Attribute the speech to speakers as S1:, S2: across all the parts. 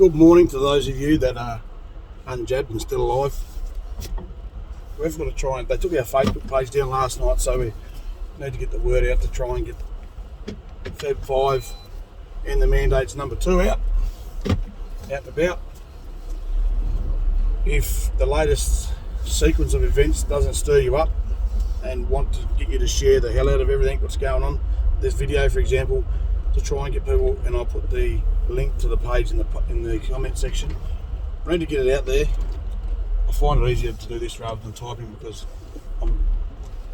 S1: Good morning to those of you that are unjabbed and still alive. We've got to try and... They took our Facebook page down last night, so we need to get the word out to try and get Feb 5 and the mandates number 2 out and about. If the latest sequence of events doesn't stir you up and want to get you to share the hell out of everything what's going on, this video, for example, to try and get people, and I'll put the link to the page in the comment section. I need to get it out there. I find it easier to do this rather than typing because I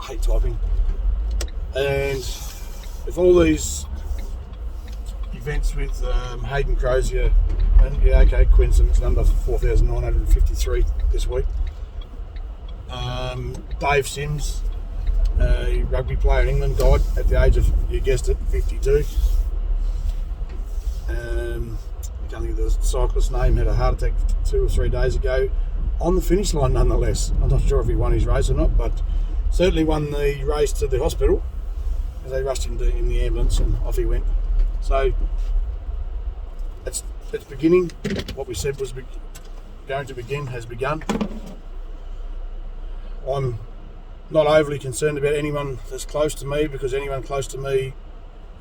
S1: hate typing. And if all these events with Hayden Crozier, and yeah, okay, coincidence number 4,953 this week. Dave Sims, a rugby player in England, died at the age of, you guessed it, 52. I can't think of the cyclist's name, had a heart attack 2 or 3 days ago on the finish line nonetheless. I'm not sure if he won his race or not, but certainly won the race to the hospital as they rushed him in the ambulance and off he went. So it's beginning. What we said was going to begin has begun. I'm not overly concerned about anyone that's close to me, because anyone close to me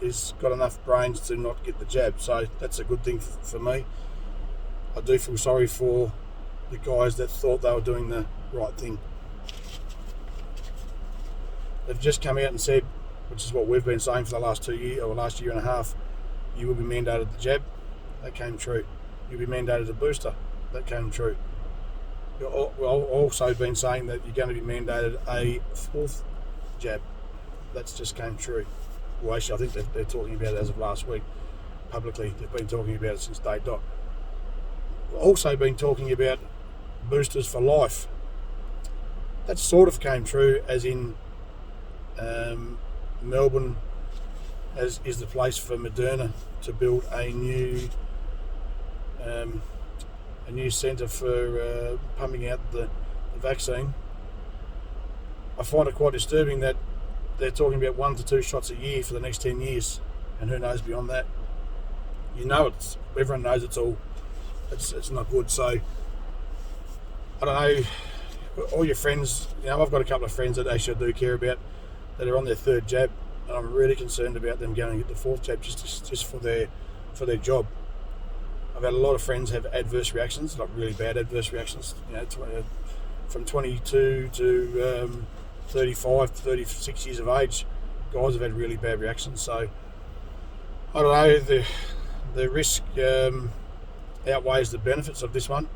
S1: has got enough brains to not get the jab, so that's a good thing for me. I do feel sorry for the guys that thought they were doing the right thing. They've just come out and said, which is what we've been saying for the last 2 years or last year and a half, you will be mandated the jab. That came true. You'll be mandated a booster. That came true. We've also been saying that you're going to be mandated a 4th jab. That's just came true. Well, actually, I think they're talking about it as of last week. Publicly, they've been talking about it since day dot. We've also been talking about boosters for life. That sort of came true, as in Melbourne is the place for Moderna to build a new centre for pumping out the vaccine. I find it quite disturbing that they're talking about 1 to 2 shots a year for the next 10 years, and who knows beyond that. You know, everyone knows it's not good. So I don't know, all your friends, I've got a couple of friends that actually I do care about that are on their 3rd jab, and I'm really concerned about them going to get the 4th jab just for their job. I've had a lot of friends have adverse reactions, like really bad adverse reactions. From 22 to 35, 36 years of age, guys have had really bad reactions. So I don't know, the risk outweighs the benefits of this one,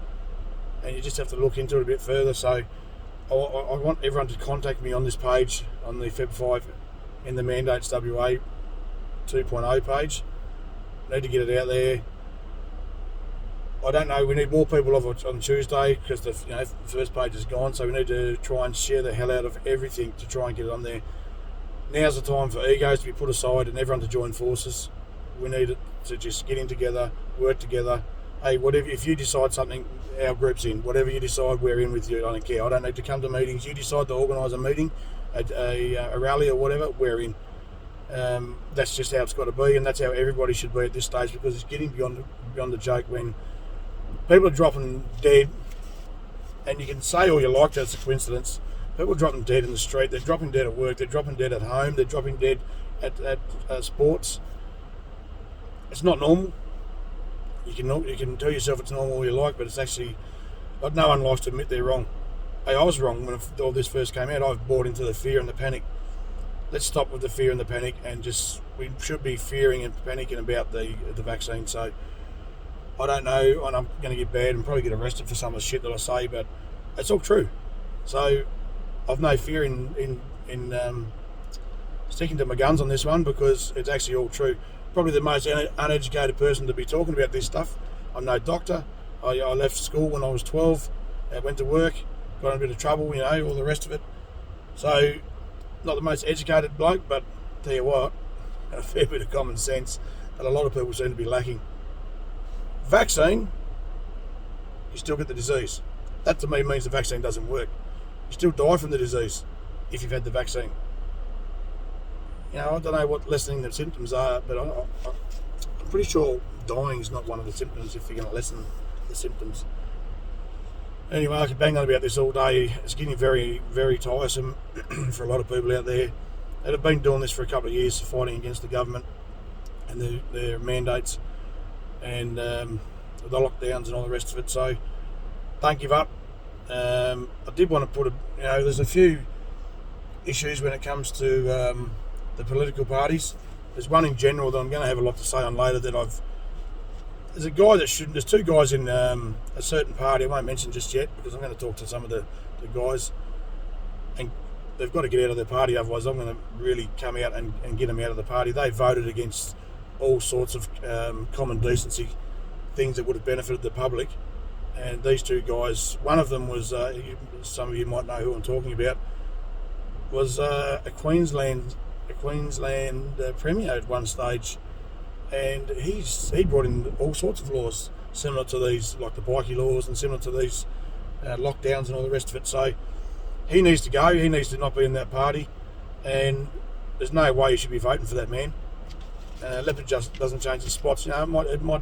S1: and you just have to look into it a bit further. So I want everyone to contact me on this page, on the Feb 5 in the Mandates WA 2.0 page. I need to get it out there. I don't know, we need more people on Tuesday because the first page is gone, so we need to try and share the hell out of everything to try and get it on there. Now's the time for egos to be put aside and everyone to join forces. We need it to just get in together, work together. Hey, whatever, if you decide something, our group's in. Whatever you decide, we're in with you. I don't care. I don't need to come to meetings. You decide to organise a meeting, a rally or whatever, we're in. That's just how it's got to be, and that's how everybody should be at this stage, because it's getting beyond the joke when people are dropping dead, and you can say all you like that it's a coincidence. People are dropping dead in the street, they're dropping dead at work, they're dropping dead at home, they're dropping dead at sports. It's not normal. You can tell yourself it's normal all you like, but it's actually, no one likes to admit they're wrong. Hey, I was wrong when all this first came out. I've bought into the fear and the panic. Let's stop with the fear and the panic, and we should be fearing and panicking about the vaccine. So I don't know, and I'm going to get bad and probably get arrested for some of the shit that I say, but it's all true. So I've no fear in sticking to my guns on this one, because it's actually all true. Probably the most uneducated person to be talking about this stuff. I'm no doctor. I left school when I was 12. I went to work, got in a bit of trouble, all the rest of it. So not the most educated bloke, but tell you what, a fair bit of common sense that a lot of people seem to be lacking. Vaccine, you still get the disease. That to me means the vaccine doesn't work. You still die from the disease if you've had the vaccine. I don't know what lessening the symptoms are, but I'm pretty sure dying's not one of the symptoms if they're going to lessen the symptoms. Anyway, I could bang on about this all day. It's getting very, very tiresome for a lot of people out there that have been doing this for a couple of years, fighting against the government and their mandates and the lockdowns and all the rest of it. So don't give up. I did want to put there's a few issues when it comes to the political parties. There's one in general that I'm going to have a lot to say on later that there's a guy that shouldn't. There's two guys in a certain party. I won't mention just yet because I'm going to talk to some of the guys, and they've got to get out of their party. Otherwise, I'm going to really come out and get them out of the party. They voted against all sorts of common decency things that would have benefited the public. And these two guys, one of them was some of you might know who I'm talking about, was a Queensland premier at one stage. And he brought in all sorts of laws similar to these, like the bikie laws and similar to these lockdowns and all the rest of it. So he needs to go. He needs to not be in that party. And there's no way you should be voting for that man. Leopard just doesn't change the spots. It might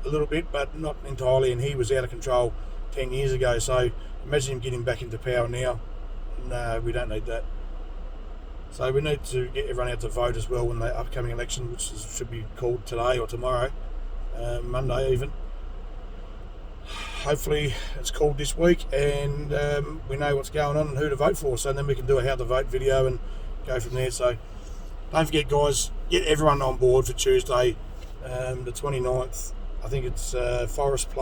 S1: a little bit, but not entirely. And he was out of control 10 years ago. So imagine him getting back into power now. No, we don't need that. So we need to get everyone out to vote as well in the upcoming election, which should be called today or tomorrow, Monday even. Hopefully it's called this week and we know what's going on and who to vote for. So then we can do a how to vote video and go from there. So don't forget, guys, get everyone on board for Tuesday, the 29th. I think it's Forest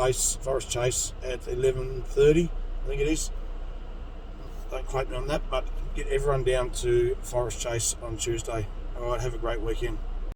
S1: Chase at 11:30. I think it is. Don't quote me on that, but get everyone down to Forest Chase on Tuesday. All right, have a great weekend.